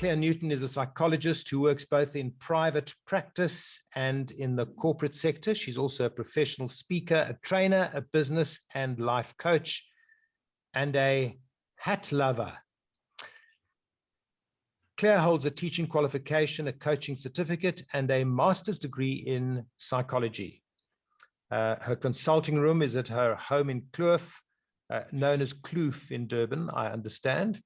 Claire Newton is a psychologist who works both in private practice and in the corporate sector. She's also a professional speaker, a trainer, a business and life coach, and a hat lover. Claire holds a teaching qualification, a coaching certificate, and a master's degree in psychology. Her consulting room is at her home in Kloof, known as Kloof in Durban, I understand.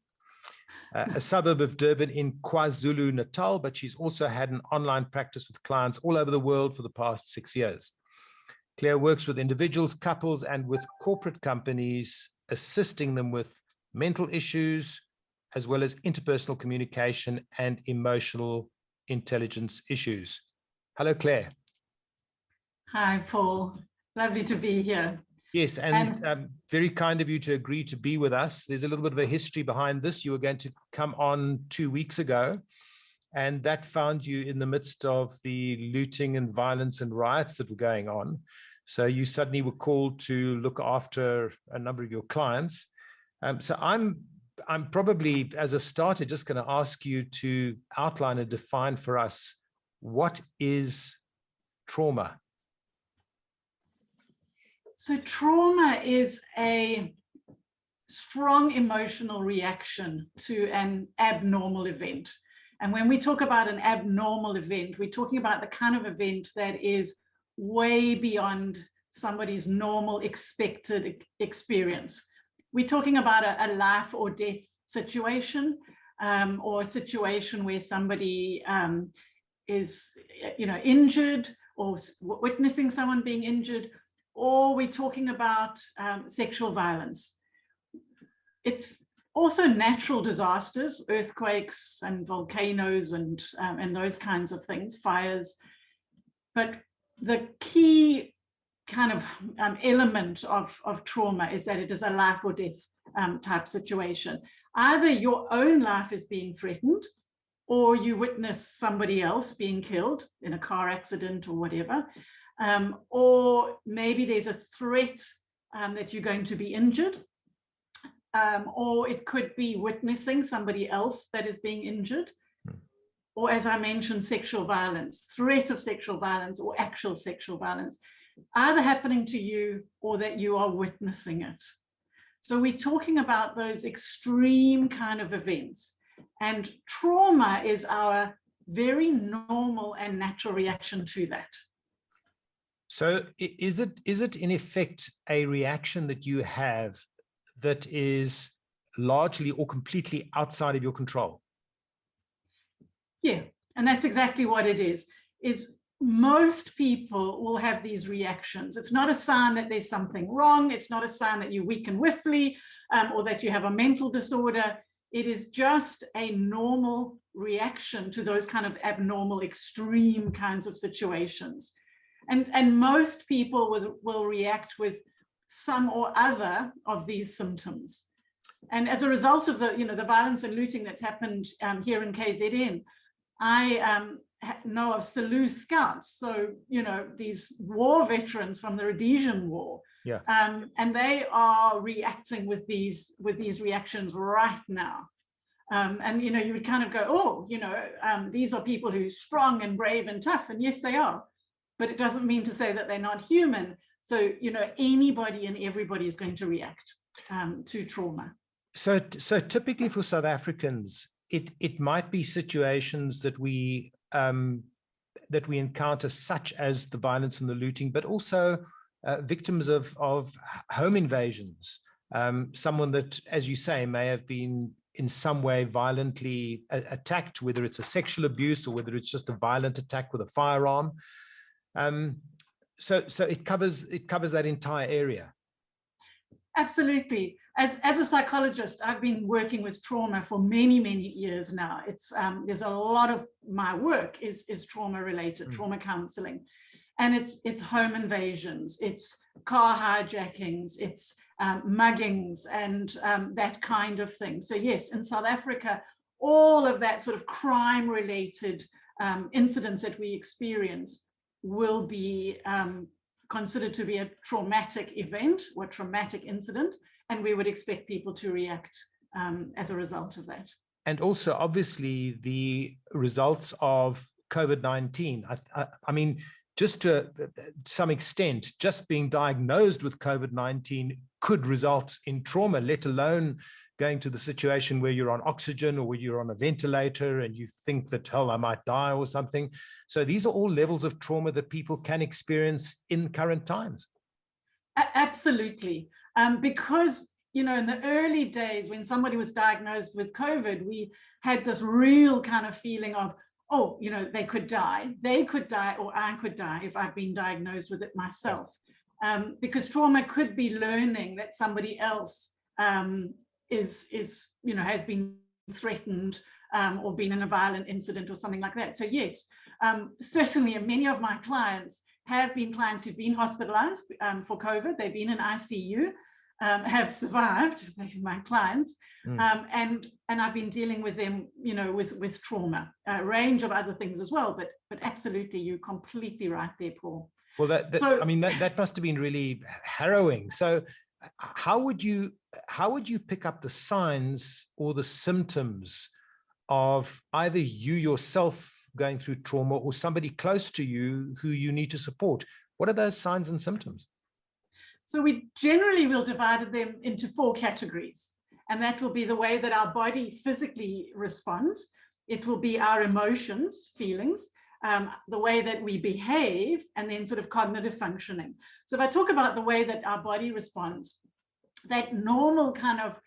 A suburb of Durban in KwaZulu-Natal, but she's also had an online practice with clients all over the world for the past 6 years. Claire works with individuals, couples, and with corporate companies, assisting them with mental issues, as well as interpersonal communication and emotional intelligence issues. Hello, Claire. Hi, Paul. Lovely to be here. Yes, and very kind of you to agree to be with us. There's a little bit of a history behind this. You were going to come on 2 weeks ago, and that found you in the midst of the looting and violence and riots that were going on. So you suddenly were called to look after a number of your clients. So I'm probably, as a starter, just going to ask you to outline and define for us, what is trauma? So trauma is a strong emotional reaction to an abnormal event. And when we talk about an abnormal event, we're talking about the kind of event that is way beyond somebody's normal expected experience. We're talking about a life or death situation, or a situation where somebody is, injured, or witnessing someone being injured, or we're talking about sexual violence. It's also natural disasters, earthquakes and volcanoes and those kinds of things, fires. But the key kind of element of trauma is that it is a life or death type situation. Either your own life is being threatened, or you witness somebody else being killed in a car accident or whatever, or maybe there's a threat that you're going to be injured, or it could be witnessing somebody else that is being injured, or, as I mentioned, sexual violence, threat of sexual violence or actual sexual violence, either happening to you or that you are witnessing it. So we're talking about those extreme kind of events, and trauma is our very normal and natural reaction to that. So is it in effect a reaction that you have that is largely or completely outside of your control? Yeah, and that's exactly what it is most people will have these reactions. It's not a sign that there's something wrong. It's not a sign that you're weak and whiffly, or that you have a mental disorder. It is just a normal reaction to those kind of abnormal, extreme kinds of situations. And most people will react with some or other of these symptoms. And as a result of the violence and looting that's happened here in KZN, I know of Selous scouts, so these war veterans from the Rhodesian War, yeah, and they are reacting with these reactions right now, and you would kind of go, oh, these are people who are strong and brave and tough, and yes, they are, but it doesn't mean to say that they're not human. So anybody and everybody is going to react to trauma. So typically for South Africans, it might be situations that we encounter, such as the violence and the looting, but also victims of home invasions. Someone that, as you say, may have been in some way violently attacked, whether it's a sexual abuse or whether it's just a violent attack with a firearm. So it covers that entire area. Absolutely. As a psychologist, I've been working with trauma for many, many years now. It's there's a lot of my work is trauma related, trauma counseling, and it's home invasions, it's car hijackings, it's muggings, and that kind of thing. So yes, in South Africa, all of that sort of crime related incidents that we experience will be considered to be a traumatic event or traumatic incident, and we would expect people to react as a result of that. and also obviously the results of COVID-19. I mean, just to some extent, just being diagnosed with COVID-19 could result in trauma, let alone going to the situation where you're on oxygen or where you're on a ventilator and you think that, hell, I might die or something. So these are all levels of trauma that people can experience in current times. Absolutely. Because, you know, in the early days when somebody was diagnosed with COVID, we had this real kind of feeling of, oh, you know, they could die, or I could die if I've been diagnosed with it myself. Because trauma could be learning that somebody else is, you know, has been threatened or been in a violent incident or something like that. So yes, certainly many of my clients have been clients who've been hospitalized for COVID. They've been in ICU, have survived, my clients, and I've been dealing with them, you know, with trauma, a range of other things as well. But absolutely, you're completely right there, Paul. Well, so, I mean, that must have been really harrowing. So how would you pick up the signs or the symptoms of either you yourself going through trauma or somebody close to you who you need to support? What are those signs and symptoms? So we generally will divide them into 4 categories, and that will be the way that our body physically responds. It will be our emotions, feelings, the way that we behave, and then sort of cognitive functioning. So if I talk about the way that our body responds, that normal kind of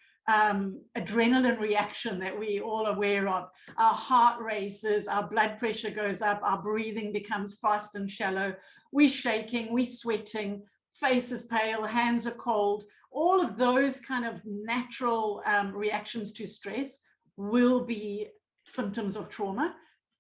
adrenaline reaction that we all aware of, our heart races, our blood pressure goes up, our breathing becomes fast and shallow, we're shaking, we're sweating, face is pale, hands are cold. All of those kind of natural reactions to stress will be symptoms of trauma,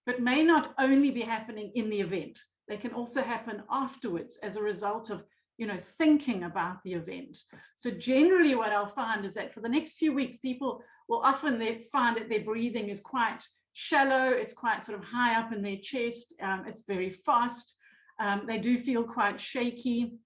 but may not only be happening in the event. They can also happen afterwards as a result of, you know, thinking about the event. So generally what I'll find is that for the next few weeks, people will often find that their breathing is quite shallow, it's quite sort of high up in their chest, it's very fast, they do feel quite shaky,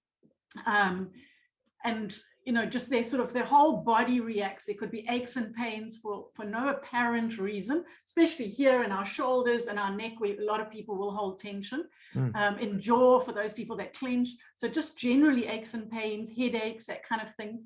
and you know, just their whole body reacts. There could be aches and pains for no apparent reason, especially here in our shoulders and our neck, where a lot of people will hold tension, in jaw for those people that clench. So just generally aches and pains, headaches, that kind of thing.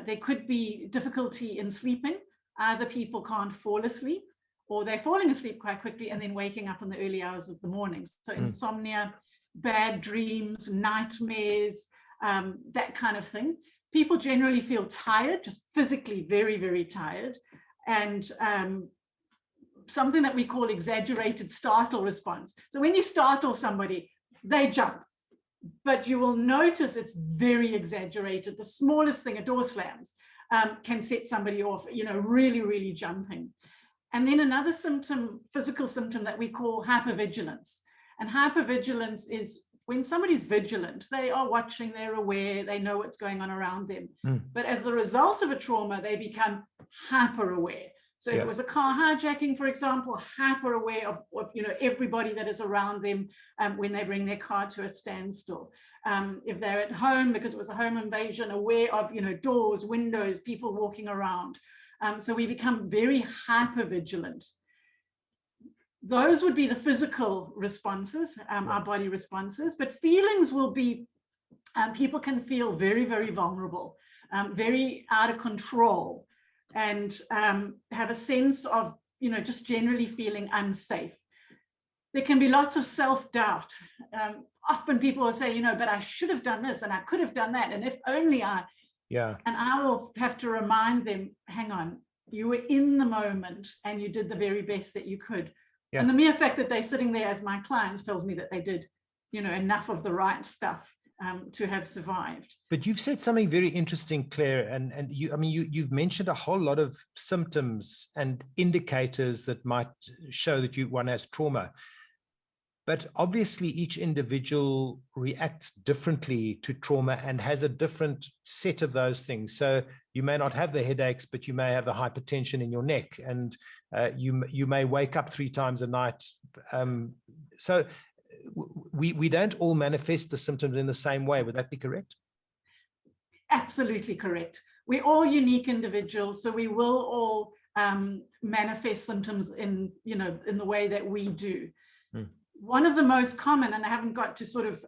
There could be difficulty in sleeping. Either people can't fall asleep, or they're falling asleep quite quickly and then waking up in the early hours of the morning. So insomnia, bad dreams, nightmares, that kind of thing. People generally feel tired, just physically very, very tired. And something that we call exaggerated startle response. So when you startle somebody, they jump, but you will notice it's very exaggerated. The smallest thing, a door slams, can set somebody off, you know, really, really jumping. And then another symptom, physical symptom, that we call hypervigilance. And hypervigilance is when somebody's vigilant, they are watching, they're aware, they know what's going on around them. But as the result of a trauma, they become hyper aware. So if it was a car hijacking, for example, hyper aware of you know, everybody that is around them when they bring their car to a standstill. If they're at home, because it was a home invasion, aware of, you know, doors, windows, people walking around. So we become very hyper vigilant. Those would be the physical responses, our body responses, but feelings will be, people can feel very, very vulnerable, very out of control, and have a sense of, you know, just generally feeling unsafe. There can be lots of self-doubt. Often people will say, you know, but I should have done this and I could have done that. And if only I, and I will have to remind them, hang on, you were in the moment and you did the very best that you could. And the mere fact that they're sitting there as my clients tells me that they did, you know, enough of the right stuff to have survived. But you've said something very interesting, Claire, and you, I mean, you've mentioned a whole lot of symptoms and indicators that might show that one has trauma. But obviously each individual reacts differently to trauma and has a different set of those things. So you may not have the headaches, but you may have the hypertension in your neck, and you may wake up 3 times a night. So we don't all manifest the symptoms in the same way. Would that be correct? Absolutely correct. We're all unique individuals, so we will all manifest symptoms in, in the way that we do. Mm. One of the most common, and I haven't got to sort of,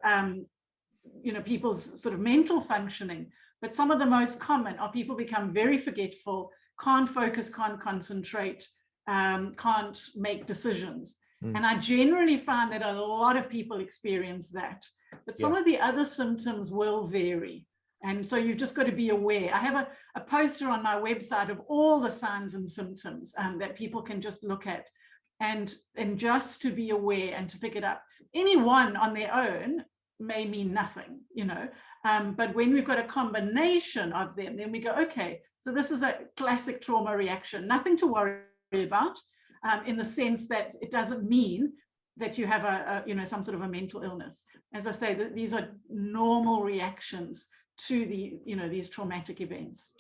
people's sort of mental functioning, but some of the most common are people become very forgetful, can't focus, can't concentrate, can't make decisions. Mm. And I generally find that a lot of people experience that. But some of the other symptoms will vary. And so you've just got to be aware. I have a poster on my website of all the signs and symptoms that people can just look at, and just to be aware and to pick it up. Any one on their own may mean nothing, but when we've got a combination of them, then we go, okay, so this is a classic trauma reaction, nothing to worry about, in the sense that it doesn't mean that you have some sort of a mental illness. As I say, that these are normal reactions to these traumatic events.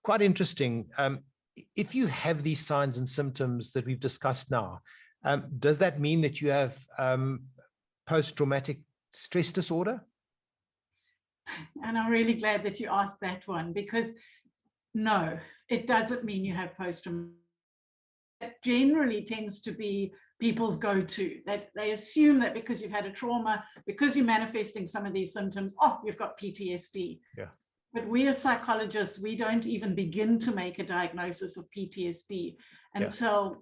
Quite interesting. If you have these signs and symptoms that we've discussed now, does that mean that you have post-traumatic stress disorder? And I'm really glad that you asked that one, because no, it doesn't mean you have post-traumatic. That generally tends to be people's go-to, that they assume that because you've had a trauma, because you're manifesting some of these symptoms, oh, you've got PTSD. Yeah. But we as psychologists, we don't even begin to make a diagnosis of PTSD until,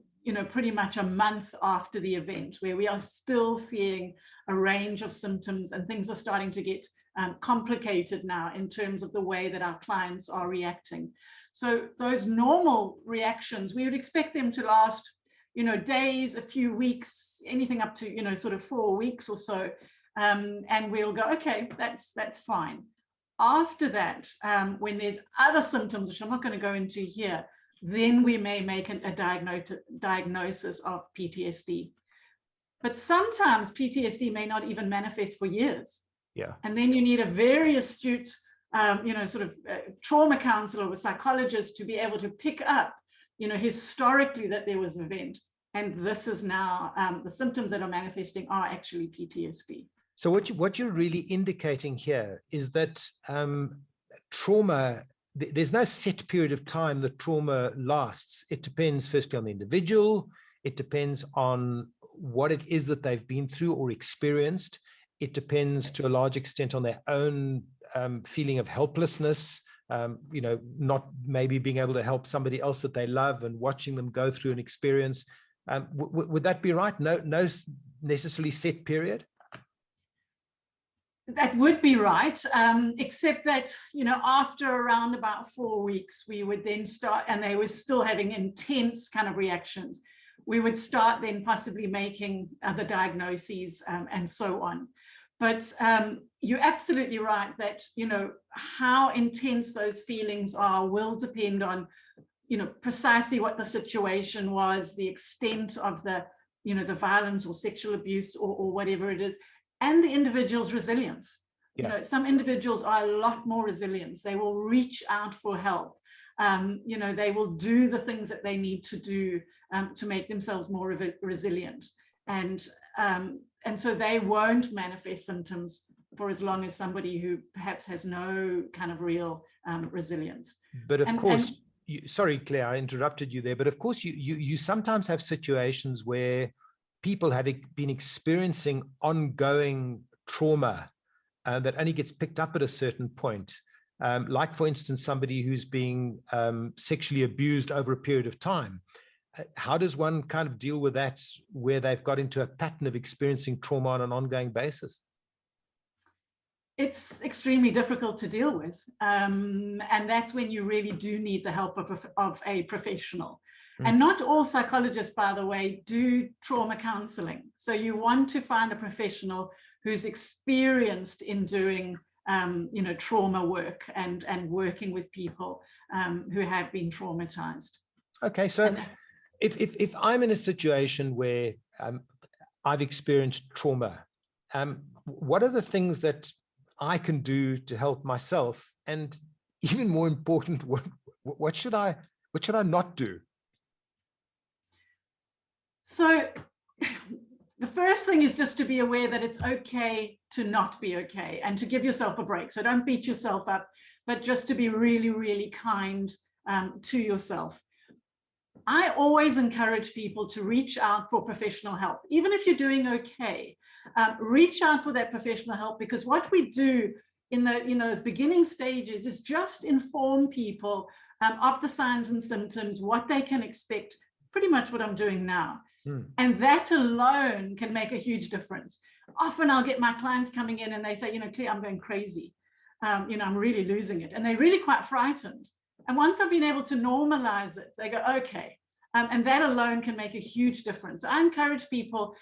pretty much a month after the event, where we are still seeing a range of symptoms, and things are starting to get complicated now in terms of the way that our clients are reacting. So those normal reactions, we would expect them to last, days, a few weeks, anything up to, sort of 4 weeks or so. And we'll go, okay, that's fine. After that, when there's other symptoms, which I'm not going to go into here, then we may make a diagnosis of PTSD. But sometimes PTSD may not even manifest for years. Yeah. And then you need a very astute, trauma counselor or psychologist to be able to pick up, historically that there was an event. And this is now, the symptoms that are manifesting are actually PTSD. So what you're really indicating here is that trauma, there's no set period of time that trauma lasts. It depends firstly on the individual. It depends on what it is that they've been through or experienced. It depends to a large extent on their own feeling of helplessness, not maybe being able to help somebody else that they love and watching them go through an experience. Would that be right? No necessarily set period? That would be right, except that, after around about 4 weeks, we would then start, and they were still having intense kind of reactions. We would start then possibly making other diagnoses and so on. But you're absolutely right that, how intense those feelings are will depend on, precisely what the situation was, the extent of the, the violence or sexual abuse or whatever it is, and the individual's resilience. Yeah. Some individuals are a lot more resilient. They will reach out for help. They will do the things that they need to do to make themselves more resilient. And so they won't manifest symptoms for as long as somebody who perhaps has no kind of real resilience. But of course, sorry, Claire, I interrupted you there. But of course, you sometimes have situations where people have been experiencing ongoing trauma that only gets picked up at a certain point. Like, for instance, somebody who's being sexually abused over a period of time. How does one kind of deal with that, where they've got into a pattern of experiencing trauma on an ongoing basis? It's extremely difficult to deal with. And that's when you really do need the help of a professional. And not all psychologists, by the way, do trauma counseling. So you want to find a professional who's experienced in doing, trauma work and working with people who have been traumatized. Okay, so if I'm in a situation where I've experienced trauma, what are the things that I can do to help myself? And even more important, what should I not do? So the first thing is just to be aware that it's okay to not be okay, and to give yourself a break. So don't beat yourself up, but just to be really, really kind to yourself. I always encourage people to reach out for professional help, even if you're doing okay. Reach out for that professional help, because what we do in the those beginning stages is just inform people of the signs and symptoms, what they can expect, pretty much what I'm doing now. And that alone can make a huge difference. Often I'll get my clients coming in and they say, Claire, I'm going crazy. I'm really losing it. And they're really quite frightened. And once I've been able to normalize it, they go, okay. And that alone can make a huge difference. I encourage people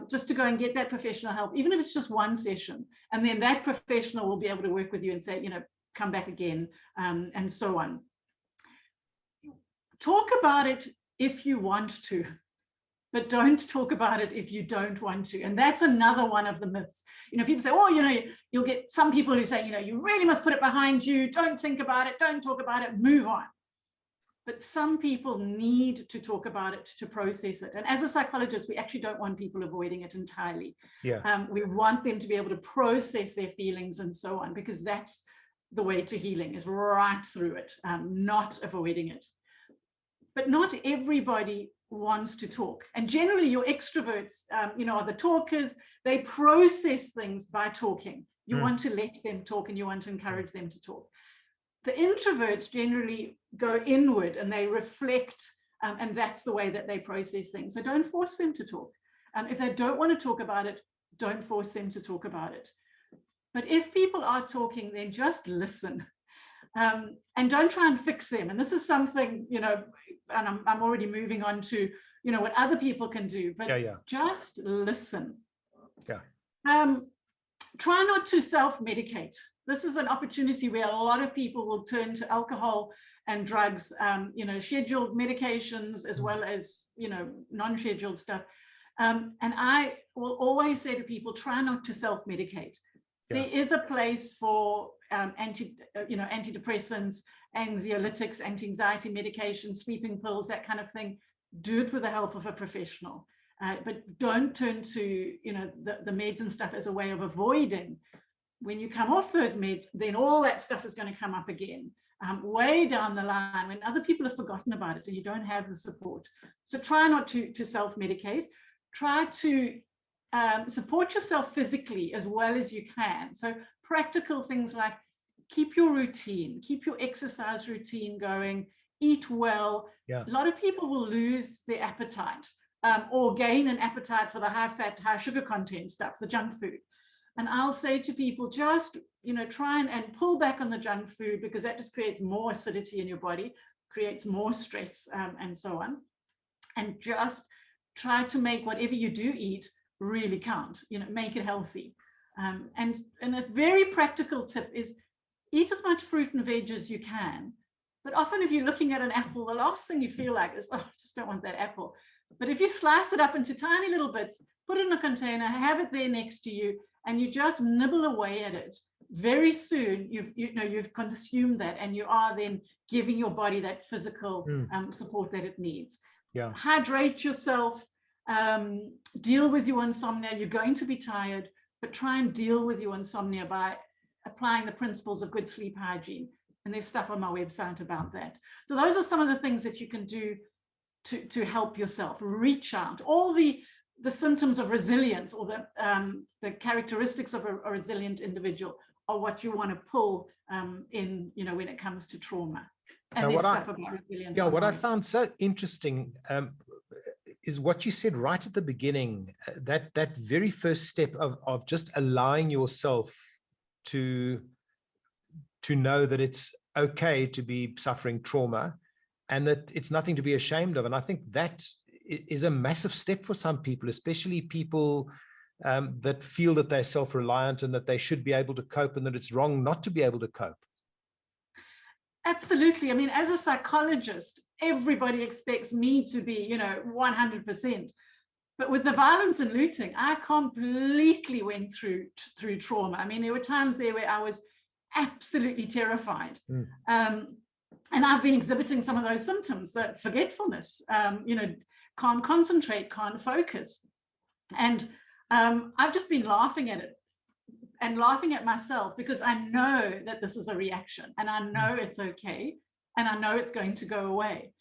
just to go and get that professional help, even if it's just one session. And then that professional will be able to work with you and say, come back again, and so on. Talk about it if you want to, but don't talk about it if you don't want to. And that's another one of the myths. People say, oh, you'll get some people who say, you really must put it behind you. Don't think about it. Don't talk about it. Move on. But some people need to talk about it to process it. And as a psychologist, we actually don't want people avoiding it entirely. Yeah. We want them to be able to process their feelings and so on, because that's the way to healing, is right through it, not avoiding it. But not everybody wants to talk. And generally your extroverts, are the talkers. They process things by talking. You want to let them talk and you want to encourage them to talk. The introverts generally go inward and they reflect, and that's the way that they process things. So don't force them to talk. If they don't want to talk about it, don't force them to talk about it. But if people are talking, then just listen. And don't try and fix them. And this is something, and I'm already moving on to, what other people can do, but just listen. Try not to self-medicate. This is an opportunity where a lot of people will turn to alcohol and drugs, scheduled medications as well as, non-scheduled stuff. And I will always say to people, try not to self-medicate. There is a place for antidepressants, anxiolytics, anti-anxiety medications, sleeping pills, that kind of thing. Do it with the help of a professional. But don't turn to the meds and stuff as a way of avoiding. When you come off those meds, then all that stuff is going to come up again, way down the line when other people have forgotten about it and you don't have the support. So try not to self-medicate. Try to support yourself physically as well as you can. So practical things like keep your routine, keep your exercise routine going, eat well. A lot of people will lose their appetite or gain an appetite for the high fat, high sugar content stuff, the junk food. And I'll say to people, just, try and pull back on the junk food, because that just creates more acidity in your body, creates more stress, and so on. And just try to make whatever you do eat really count, make it healthy. And a very practical tip is eat as much fruit and veg as you can. But often if you're looking at an apple, the last thing you feel like is, oh, I just don't want that apple. But if you slice it up into tiny little bits, put it in a container, have it there next to you, and you just nibble away at it, very soon you've consumed that, and you are then giving your body that physical support that it needs. Hydrate yourself, deal with your insomnia. You're going to be tired, but try and deal with your insomnia by applying the principles of good sleep hygiene. And there's stuff on my website about that. So those are some of the things that you can do to help yourself. Reach out. All the symptoms of resilience, or the characteristics of a resilient individual, are what you want to pull in, when it comes to trauma. And there's stuff about resilience. What I found so interesting is what you said right at the beginning, that very first step of just allowing yourself to know that it's okay to be suffering trauma and that it's nothing to be ashamed of. And I think that is a massive step for some people, especially people that feel that they're self-reliant and that they should be able to cope, and that it's wrong not to be able to cope. Absolutely. I mean, as a psychologist, everybody expects me to be, 100%. But with the violence and looting, I completely went through trauma. I mean, there were times there where I was absolutely terrified. And I've been exhibiting some of those symptoms, forgetfulness, can't concentrate, can't focus. And I've just been laughing at it and laughing at myself, because I know that this is a reaction, and I know it's okay, and I know it's going to go away.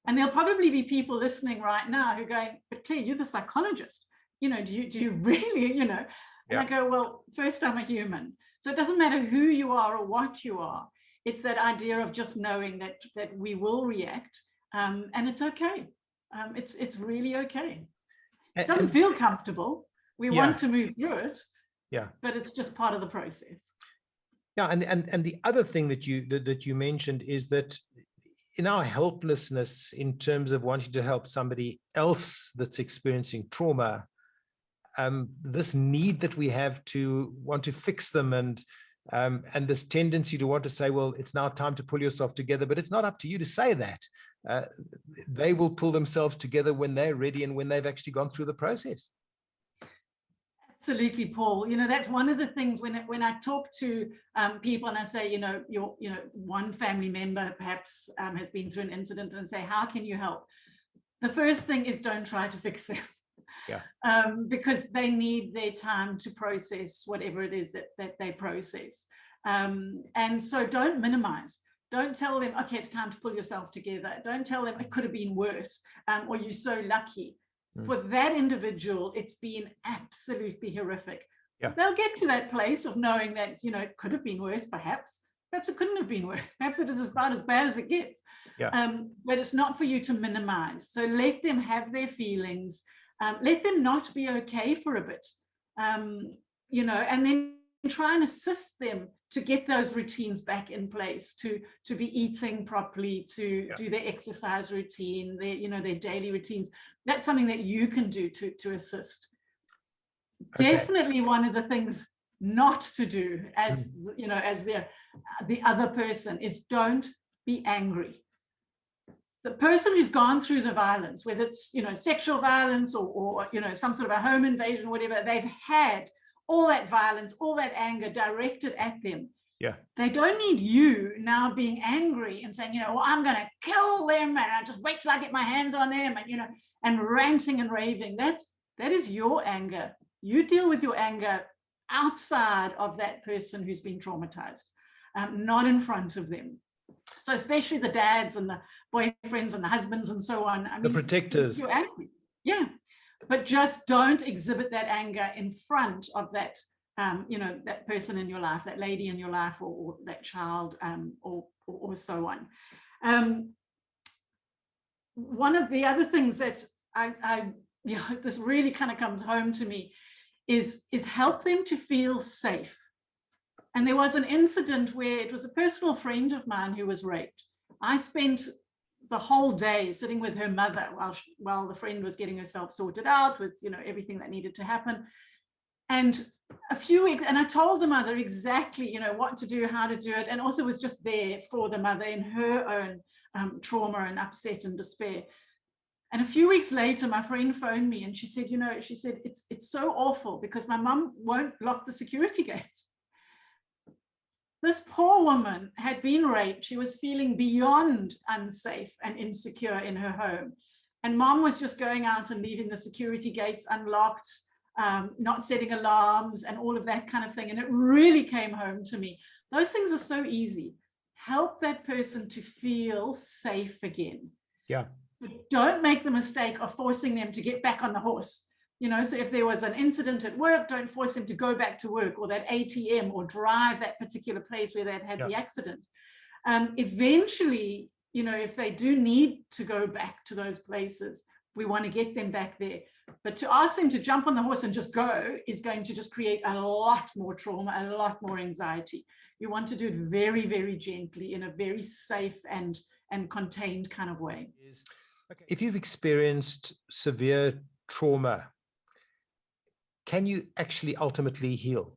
And there'll probably be people listening right now who are going, but Claire, you're the psychologist. Do you really, And I go, well, first, I'm a human. So it doesn't matter who you are or what you are. It's that idea of just knowing that we will react, and it's okay. It's really okay. It doesn't feel comfortable. We want to move through it. Yeah. But it's just part of the process. Yeah, and the other thing that you mentioned is that in our helplessness in terms of wanting to help somebody else that's experiencing trauma, this need that we have to want to fix them and this tendency to want to say, well, it's now time to pull yourself together, but it's not up to you to say that. They will pull themselves together when they're ready and when they've actually gone through the process. Absolutely, Paul. That's one of the things when I talk to people and I say, one family member perhaps has been through an incident, and say, how can you help? The first thing is, don't try to fix them. Yeah. Because they need their time to process whatever it is that they process. And so don't minimize. Don't tell them, okay, it's time to pull yourself together. Don't tell them it could have been worse, or you're so lucky. For that individual, it's been absolutely horrific. Yeah. They'll get to that place of knowing that, it could have been worse, perhaps. Perhaps it couldn't have been worse. Perhaps it is about as bad as it gets. Yeah. But it's not for you to minimize. So let them have their feelings. Let them not be okay for a bit, and then try and assist them to get those routines back in place, to be eating properly, to do their exercise routine, their daily routines. That's something that you can do to assist. Okay. Definitely one of the things not to do as the other person is, don't be angry. The person who's gone through the violence, whether it's sexual violence or some sort of a home invasion or whatever, they've had all that violence, all that anger directed at them. Yeah. They don't need you now being angry and saying, well, I'm going to kill them, and I just wait till I get my hands on them, and and ranting and raving. That is your anger. You deal with your anger outside of that person who's been traumatized, not in front of them. So especially the dads and the boyfriends and the husbands and so on. I mean, the protectors. You're angry. Yeah. But just don't exhibit that anger in front of that, that person in your life, that lady in your life, or that child, or so on. One of the other things that this really kind of comes home to me is help them to feel safe. And there was an incident where it was a personal friend of mine who was raped. I spent the whole day sitting with her mother while the friend was getting herself sorted out with everything that needed to happen. And a few weeks, and I told the mother exactly what to do, how to do it, and also was just there for the mother in her own trauma and upset and despair. And a few weeks later, my friend phoned me and she said, it's so awful because my mum won't lock the security gates. This poor woman had been raped. She was feeling beyond unsafe and insecure in her home. And mom was just going out and leaving the security gates unlocked, not setting alarms and all of that kind of thing. And it really came home to me. Those things are so easy. Help that person to feel safe again. Yeah. But don't make the mistake of forcing them to get back on the horse. So if there was an incident at work, don't force them to go back to work or that ATM or drive that particular place where they've had the accident. Eventually, if they do need to go back to those places, we want to get them back there. But to ask them to jump on the horse and just go is going to just create a lot more trauma, a lot more anxiety. You want to do it very, very gently in a very safe and contained kind of way. If you've experienced severe trauma, can you actually ultimately heal?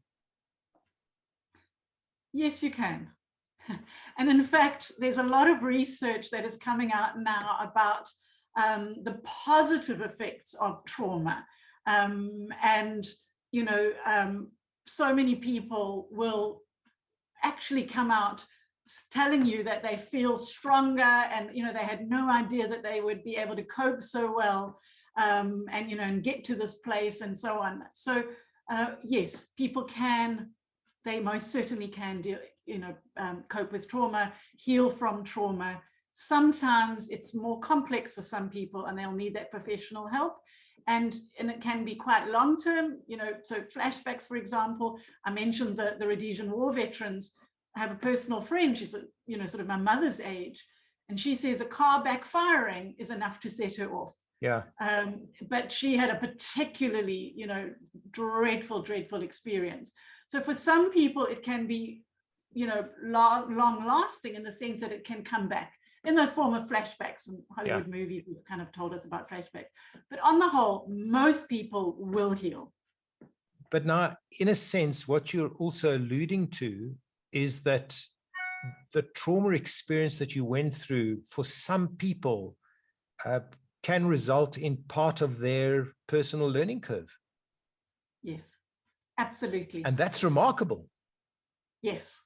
Yes, you can. And in fact, there's a lot of research that is coming out now about the positive effects of trauma. So many people will actually come out telling you that they feel stronger and, they had no idea that they would be able to cope so well. And get to this place and so on. So yes, people they most certainly can cope with trauma, heal from trauma. Sometimes it's more complex for some people and they'll need that professional help. And it can be quite long-term, so flashbacks, for example. I mentioned the Rhodesian War veterans. I have a personal friend, she's, sort of my mother's age, and she says a car backfiring is enough to set her off. Yeah. But she had a particularly, dreadful experience. So for some people, it can be, long lasting in the sense that it can come back in those form of flashbacks, and Hollywood movies have kind of told us about flashbacks. But on the whole, most people will heal. But now, in a sense, what you're also alluding to is that the trauma experience that you went through, for some people, can result in part of their personal learning curve. Yes, absolutely. And that's remarkable. Yes.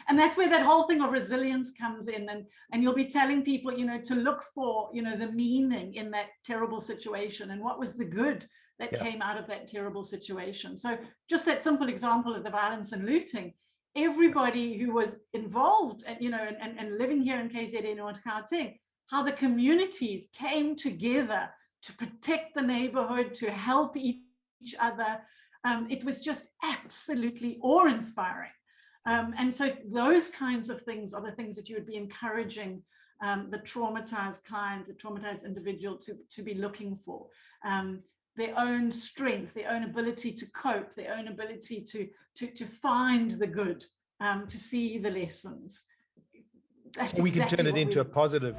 And that's where that whole thing of resilience comes in, and you'll be telling people, to look for, the meaning in that terrible situation and what was the good that came out of that terrible situation. So just that simple example of the violence and looting, everybody who was involved and, and living here in KZN or Gauteng, how the communities came together to protect the neighborhood, to help each other. It was just absolutely awe-inspiring. And so those kinds of things are the things that you would be encouraging the traumatized client, the traumatized individual to be looking for. Their own strength, their own ability to cope, their own ability to find the good, to see the lessons. That's so we can turn it into a positive.